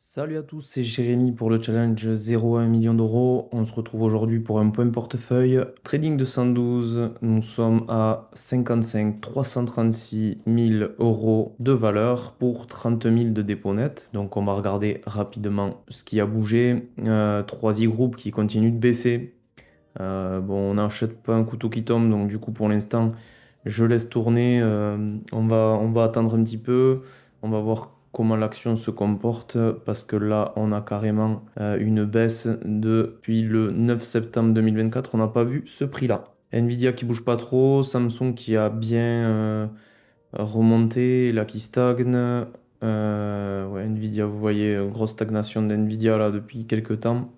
Salut à tous, c'est Jérémy pour le challenge 0 à 1 million d'euros. On se retrouve aujourd'hui pour un point portefeuille. Trading de 112, nous sommes à 55 336 000 euros de valeur pour 30 000 de dépôt net. Donc on va regarder rapidement ce qui a bougé. 3i Group qui continue de baisser. Bon, on n'achète pas un couteau qui tombe, donc du coup pour l'instant je laisse tourner. On va attendre un petit peu. On va voir comment l'action se comporte parce que là on a carrément une baisse depuis le 9 septembre 2024. On n'a pas vu ce prix-là. Nvidia qui bouge pas trop, Samsung qui a bien remonté, là qui stagne. Ouais, Nvidia, vous voyez, grosse stagnation d'Nvidia là depuis quelques temps.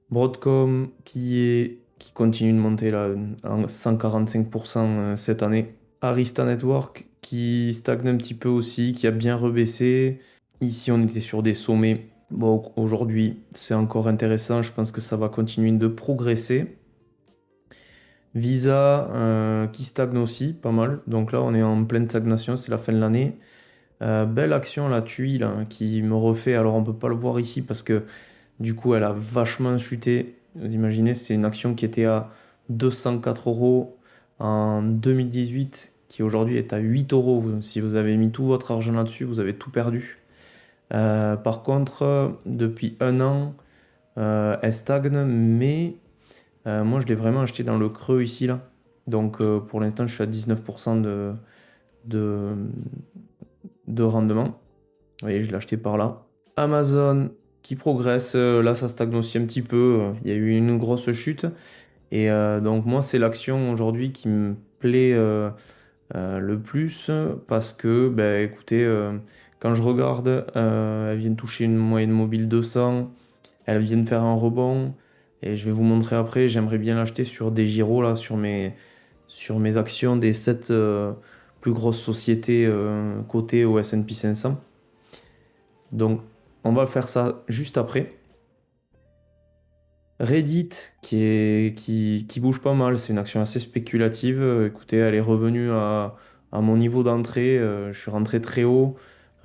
Broadcom qui continue de monter là, en 145% cette année. Arista Network qui stagne un petit peu aussi, qui a bien rebaissé. Ici, on était sur des sommets. Bon, aujourd'hui, c'est encore intéressant. Je pense que ça va continuer de progresser. Visa qui stagne aussi, pas mal. Donc là, on est en pleine stagnation, c'est la fin de l'année. Belle action, la TUI, là, qui me refait. Alors, on peut pas le voir ici parce que du coup, elle a vachement chuté. Vous imaginez, c'était une action qui était à 204 euros en 2018, qui aujourd'hui est à 8 euros. Si vous avez mis tout votre argent là-dessus, vous avez tout perdu. Par contre, depuis un an, elle stagne, mais moi, je l'ai vraiment acheté dans le creux ici, là. Donc, pour l'instant, je suis à 19% de, de rendement. Vous voyez, je l'ai acheté par là. Amazon qui progresse, là ça stagne aussi un petit peu, il y a eu une grosse chute. Et donc moi c'est l'action aujourd'hui qui me plaît le plus parce que, ben, écoutez, quand je regarde, elle vient de toucher une moyenne mobile 200, elle vient de faire un rebond. Et je vais vous montrer après, j'aimerais bien l'acheter sur des gyros, là, sur mes actions des 7 plus grosses sociétés cotées au S&P 500. Donc, on va faire ça juste après. Reddit, qui bouge pas mal, c'est une action assez spéculative. Écoutez, elle est revenue à mon niveau d'entrée. Je suis rentré très haut.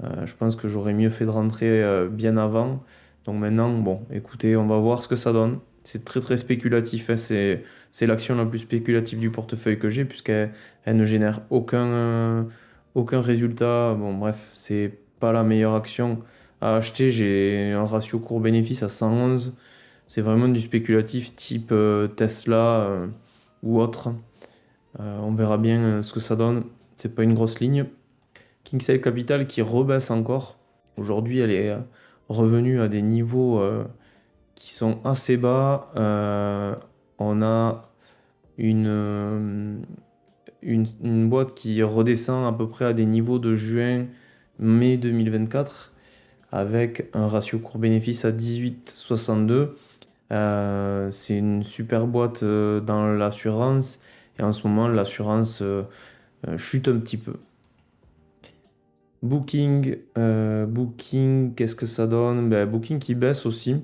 Je pense que j'aurais mieux fait de rentrer bien avant. Donc maintenant, bon, écoutez, on va voir ce que ça donne. C'est très très spéculatif, hein. C'est l'action la plus spéculative du portefeuille que j'ai, puisqu'elle ne génère aucun résultat. Bon, bref, c'est pas la meilleure action à acheter. J'ai un ratio court-bénéfice à 111. C'est vraiment du spéculatif type Tesla ou autre. On verra bien ce que ça donne. C'est pas une grosse ligne. Kingsale Capital qui rebaisse encore. Aujourd'hui, elle est revenue à des niveaux qui sont assez bas. On a une, une boîte qui redescend à peu près à des niveaux de juin-mai 2024 avec un ratio court-bénéfice à 18,62. C'est une super boîte dans l'assurance et en ce moment l'assurance chute un petit peu. Booking, qu'est-ce que ça donne? Ben, Booking qui baisse aussi.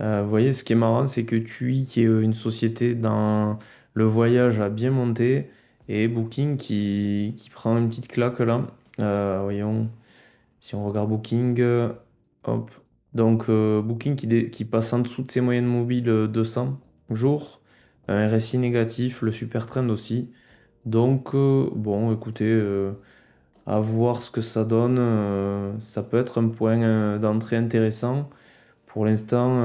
Vous voyez, ce qui est marrant, c'est que TUI, qui est une société dans le voyage, a bien monté et Booking qui prend une petite claque là. Voyons, si on regarde Booking, hop. Donc, Booking qui passe en dessous de ses moyennes mobiles 200 jours. Un RSI négatif, le super trend aussi. Donc, bon, écoutez, à voir ce que ça donne. Ça peut être un point d'entrée intéressant. Pour l'instant,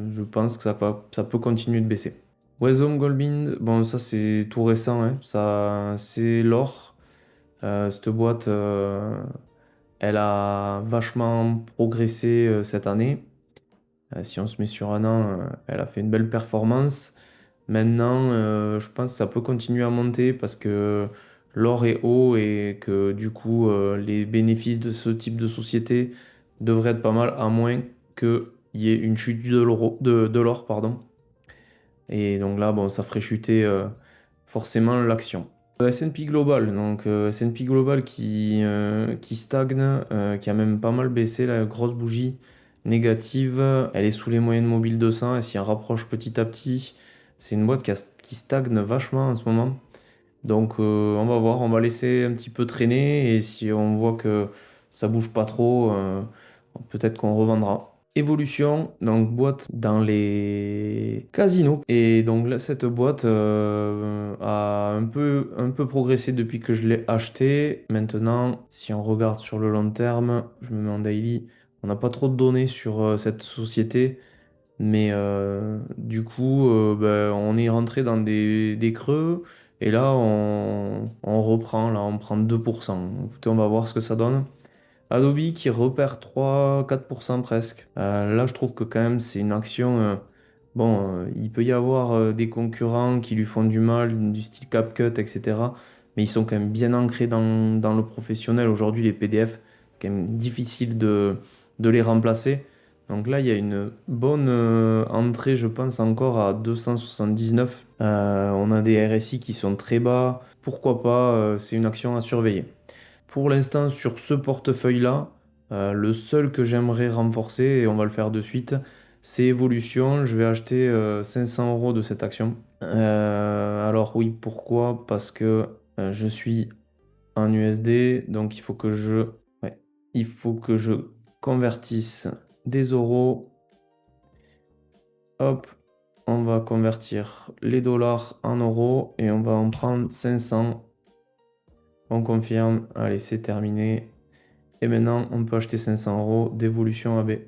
je pense que ça peut continuer de baisser. Wesdome Goldbind, bon, ça c'est tout récent, hein. Ça, c'est l'or. Cette boîte, elle a vachement progressé cette année. Si on se met sur un an, elle a fait une belle performance. Maintenant, je pense que ça peut continuer à monter parce que l'or est haut et que du coup, les bénéfices de ce type de société devraient être pas mal, à moins qu'il y ait une chute de l'or, pardon. Et donc là, bon, ça ferait chuter forcément l'action. S&P Global, donc S&P Global qui stagne, qui a même pas mal baissé, la grosse bougie négative. Elle est sous les moyennes mobiles 200, elle s'y rapproche petit à petit. C'est une boîte qui stagne vachement en ce moment. Donc on va voir, on va laisser un petit peu traîner et si on voit que ça bouge pas trop, Peut-être qu'on revendra. Évolution, donc boîte dans les casinos. Et donc là, cette boîte a un peu progressé depuis que je l'ai acheté. Maintenant, si on regarde sur le long terme, je me mets en daily, on n'a pas trop de données sur cette société. Mais du coup, ben, on est rentré dans des creux. Et là, on reprend. Là, on prend 2%. Écoutez, on va voir ce que ça donne. Adobe qui repère 3-4% presque. Là, je trouve que quand même, c'est une action. Bon, il peut y avoir des concurrents qui lui font du mal, du style CapCut, etc. Mais ils sont quand même bien ancrés dans le professionnel. Aujourd'hui, les PDF, c'est quand même difficile de les remplacer. Donc là, il y a une bonne entrée, je pense, encore à 279. On a des RSI qui sont très bas. Pourquoi pas, c'est une action à surveiller. Pour l'instant, sur ce portefeuille-là, le seul que j'aimerais renforcer, et on va le faire de suite, c'est Evolution. Je vais acheter 500 euros de cette action. Alors oui, pourquoi? Parce que je suis en USD, donc ouais, il faut que je convertisse des euros. Hop, on va convertir les dollars en euros et on va en prendre 500. On confirme. Allez, c'est terminé. Et maintenant, on peut acheter 500 euros d'évolution AB.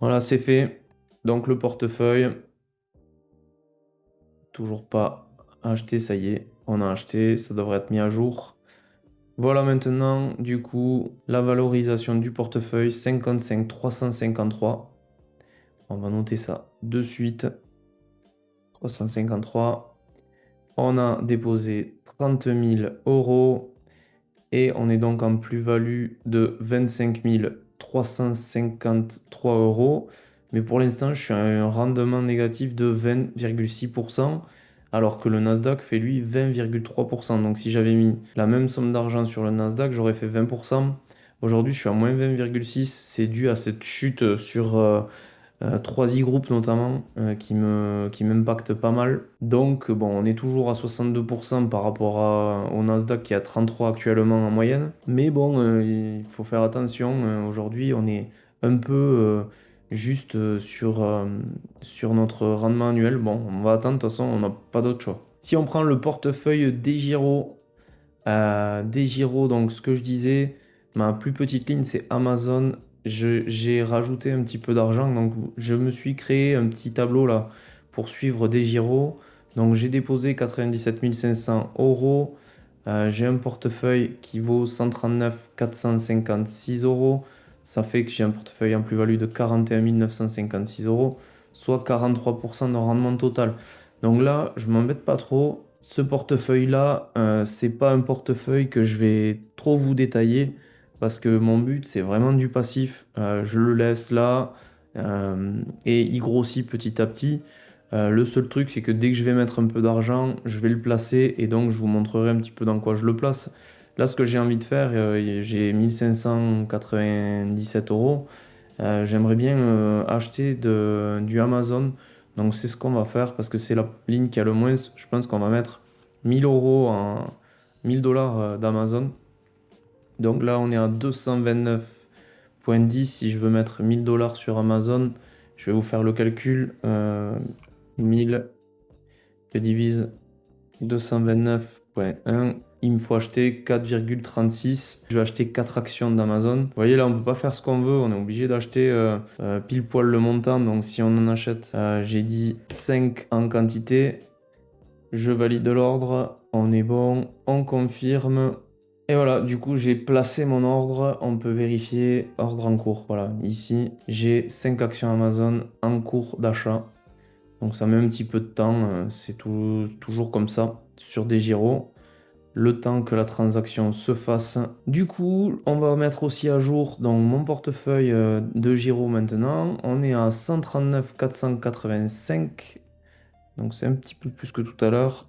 Voilà, c'est fait. Donc le portefeuille, toujours pas acheté, ça y est. On a acheté, ça devrait être mis à jour. Voilà maintenant, du coup, la valorisation du portefeuille, 55 353. On va noter ça de suite. 353. On a déposé 30 000 euros. Et on est donc en plus-value de 25 353 euros. Mais pour l'instant, je suis à un rendement négatif de 20,6%, alors que le Nasdaq fait lui 20,3%. Donc si j'avais mis la même somme d'argent sur le Nasdaq, j'aurais fait 20%. Aujourd'hui, je suis à moins 20,6%. C'est dû à cette chute sur 3i Group notamment, qui m'impacte pas mal. Donc bon, on est toujours à 62% par rapport au Nasdaq qui est à 33 actuellement en moyenne. Mais bon, il faut faire attention. Aujourd'hui, on est un peu juste sur notre rendement annuel. Bon, on va attendre, de toute façon, on n'a pas d'autre choix. Si on prend le portefeuille DEGIRO, donc ce que je disais, ma plus petite ligne, c'est Amazon. J'ai rajouté un petit peu d'argent, donc je me suis créé un petit tableau là pour suivre DEGIRO. Donc j'ai déposé 97 500 euros. J'ai un portefeuille qui vaut 139 456 euros. Ça fait que j'ai un portefeuille en plus-value de 41 956 euros, soit 43% de rendement total. Donc là, je m'embête pas trop. Ce portefeuille-là, c'est pas un portefeuille que je vais trop vous détailler parce que mon but, c'est vraiment du passif. Je le laisse là et il grossit petit à petit. Le seul truc, c'est que dès que je vais mettre un peu d'argent, je vais le placer et donc je vous montrerai un petit peu dans quoi je le place. Là, ce que j'ai envie de faire, j'ai 1597 euros. J'aimerais bien acheter du Amazon. Donc c'est ce qu'on va faire parce que c'est la ligne qui a le moins. Je pense qu'on va mettre 1000 euros en 1000 dollars d'Amazon. Donc là on est à 229,10. Si je veux mettre 1000 dollars sur Amazon, je vais vous faire le calcul. 1000 que divise 229,1. Il me faut acheter 4,36. Je vais acheter 4 actions d'Amazon. Vous voyez, là, on ne peut pas faire ce qu'on veut. On est obligé d'acheter pile poil le montant. Donc, si on en achète, j'ai dit 5 en quantité. Je valide l'ordre. On est bon. On confirme. Et voilà, du coup, j'ai placé mon ordre. On peut vérifier ordre en cours. Voilà, ici, j'ai 5 actions Amazon en cours d'achat. Donc ça met un petit peu de temps, c'est toujours comme ça sur des gyros, le temps que la transaction se fasse. Du coup, on va mettre aussi à jour dans mon portefeuille de gyros maintenant. On est à 139 485, donc c'est un petit peu plus que tout à l'heure.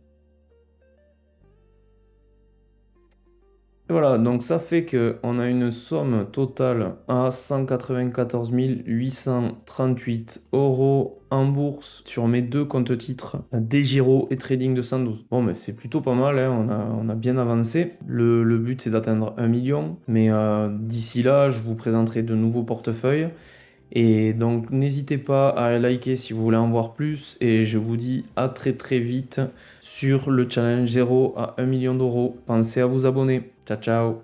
Et voilà, donc ça fait qu'on a une somme totale à 194 838 euros en bourse sur mes deux comptes titres, DEGIRO et Trading 212. Bon, mais c'est plutôt pas mal, hein, on a bien avancé. Le but, c'est d'atteindre 1 million, mais d'ici là, je vous présenterai de nouveaux portefeuilles. Et donc, n'hésitez pas à liker si vous voulez en voir plus. Et je vous dis à très très vite sur le challenge 0 à 1 million d'euros. Pensez à vous abonner. Ciao, ciao.